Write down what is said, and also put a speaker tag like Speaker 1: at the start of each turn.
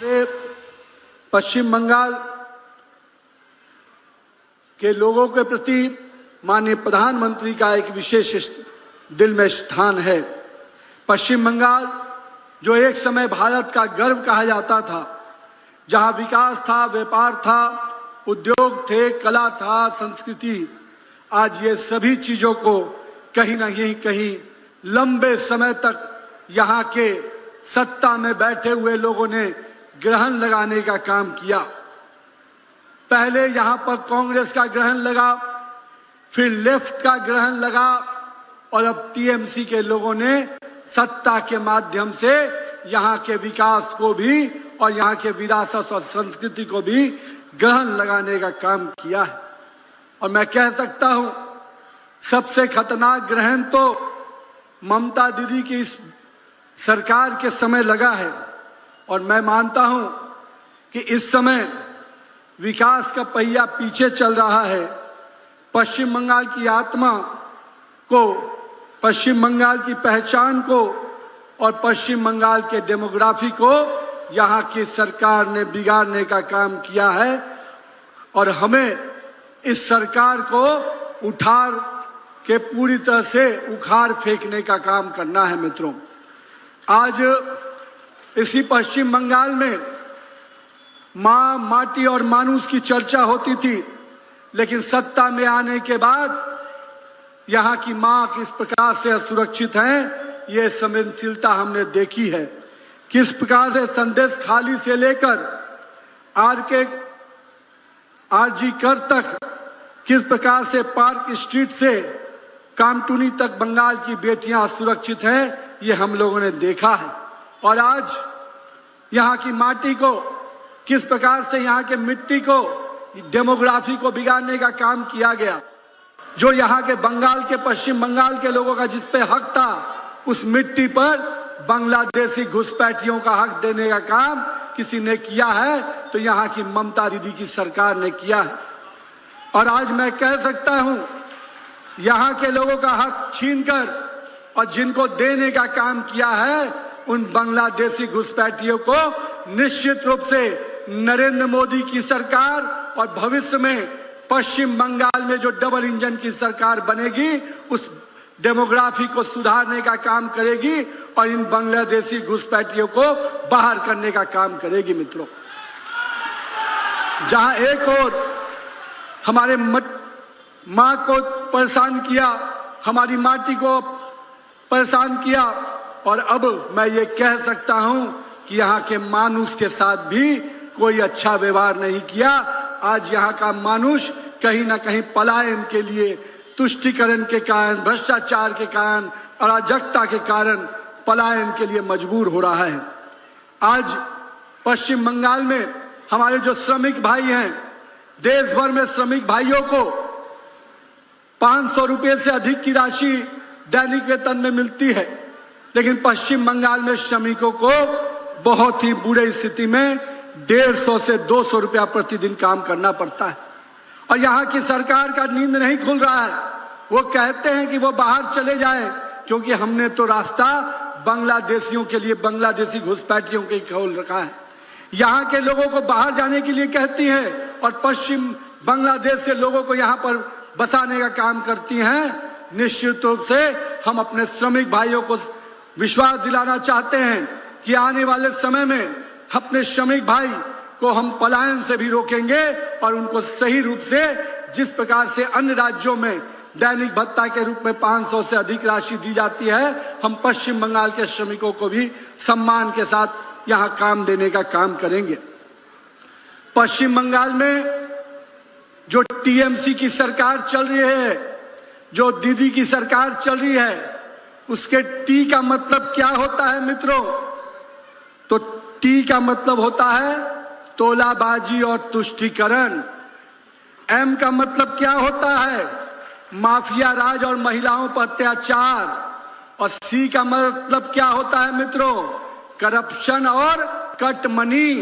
Speaker 1: हमारे पश्चिम बंगाल के लोगों के प्रति माननीय प्रधानमंत्री का एक विशेष दिल में स्थान है। पश्चिम बंगाल जो एक समय भारत का गर्व कहा जाता था, जहां विकास था, व्यापार था, उद्योग थे, कला था, संस्कृति, आज ये सभी चीजों को कहीं ना कहीं लंबे समय तक यहाँ के सत्ता में बैठे हुए लोगों ने ग्रहण लगाने का काम किया। पहले यहाँ पर कांग्रेस का ग्रहण लगा, फिर लेफ्ट का ग्रहण लगा और अब टीएमसी के लोगों ने सत्ता के माध्यम से यहाँ के विकास को भी और यहाँ के विरासत और संस्कृति को भी ग्रहण लगाने का काम किया है। और मैं कह सकता हूं सबसे खतरनाक ग्रहण तो ममता दीदी की इस सरकार के समय लगा है। और मैं मानता हूं कि इस समय विकास का पहिया पीछे चल रहा है। पश्चिम बंगाल की आत्मा को, पश्चिम बंगाल की पहचान को और पश्चिम बंगाल के डेमोग्राफी को यहाँ की सरकार ने बिगाड़ने का काम किया है। और हमें इस सरकार को उठार के पूरी तरह से उखाड़ फेंकने का काम करना है। मित्रों, आज इसी पश्चिम बंगाल में माँ, माटी और मानुष की चर्चा होती थी, लेकिन सत्ता में आने के बाद यहाँ की माँ किस प्रकार से असुरक्षित हैं, ये संवेदनशीलता हमने देखी है। किस प्रकार से संदेश खाली से लेकर आरजी कर तक, किस प्रकार से पार्क स्ट्रीट से कामटूनी तक बंगाल की बेटियां असुरक्षित हैं, ये हम लोगों ने देखा है। और आज यहाँ की माटी को, किस प्रकार से यहाँ के मिट्टी को, डेमोग्राफी को बिगाड़ने का काम किया गया। जो यहाँ के बंगाल के, पश्चिम बंगाल के लोगों का जिस पे हक था, उस मिट्टी पर बांग्लादेशी घुसपैठियों का हक देने का काम किसी ने किया है, तो यहाँ की ममता दीदी की सरकार ने किया है। और आज मैं कह सकता हूं, यहाँ के लोगों का हक छीनकर और जिनको देने का काम किया है, उन बांग्लादेशी घुसपैठियों को निश्चित रूप से नरेंद्र मोदी की सरकार और भविष्य में पश्चिम बंगाल में जो डबल इंजन की सरकार बनेगी, उस डेमोग्राफी को सुधारने का काम करेगी और इन बांग्लादेशी घुसपैठियों को बाहर करने का काम करेगी। मित्रों, जहां एक और हमारे माँ को परेशान किया, हमारी माटी को परेशान किया, और अब मैं ये कह सकता हूं कि यहाँ के मानुष के साथ भी कोई अच्छा व्यवहार नहीं किया। आज यहाँ का मानुष कहीं ना कहीं पलायन के लिए, तुष्टीकरण के कारण, भ्रष्टाचार के कारण, अराजकता के कारण पलायन के लिए मजबूर हो रहा है। आज पश्चिम बंगाल में हमारे जो श्रमिक भाई हैं, देश भर में श्रमिक भाइयों को 500 रुपये से अधिक की राशि दैनिक वेतन में मिलती है, लेकिन पश्चिम बंगाल में श्रमिकों को बहुत ही बुरी स्थिति में 150 से 200 रुपया प्रतिदिन काम करना पड़ता है। और यहाँ की सरकार का नींद नहीं खुल रहा है। वो कहते हैं कि वो बाहर चले जाएं, क्योंकि हमने तो रास्ता बांग्लादेशियों के लिए, बांग्लादेशी घुसपैठियों के खोल रखा है। यहाँ के लोगों को बाहर जाने के लिए कहती है और पश्चिम बांग्लादेश से लोगों को यहाँ पर बसाने का काम करती हैं। निश्चित रूप से हम अपने श्रमिक भाइयों को विश्वास दिलाना चाहते हैं कि आने वाले समय में अपने श्रमिक भाई को हम पलायन से भी रोकेंगे और उनको सही रूप से, जिस प्रकार से अन्य राज्यों में दैनिक भत्ता के रूप में 500 से अधिक राशि दी जाती है, हम पश्चिम बंगाल के श्रमिकों को भी सम्मान के साथ यहाँ काम देने का काम करेंगे। पश्चिम बंगाल में जो टीएमसी की सरकार चल रही है, जो दीदी की सरकार चल रही है, उसके टी का मतलब क्या होता है मित्रों? तो टी का मतलब होता है तोलाबाजी और तुष्टीकरण। एम का मतलब क्या होता है? माफिया राज और महिलाओं पर अत्याचार। और सी का मतलब क्या होता है मित्रों? करप्शन और कट मनी।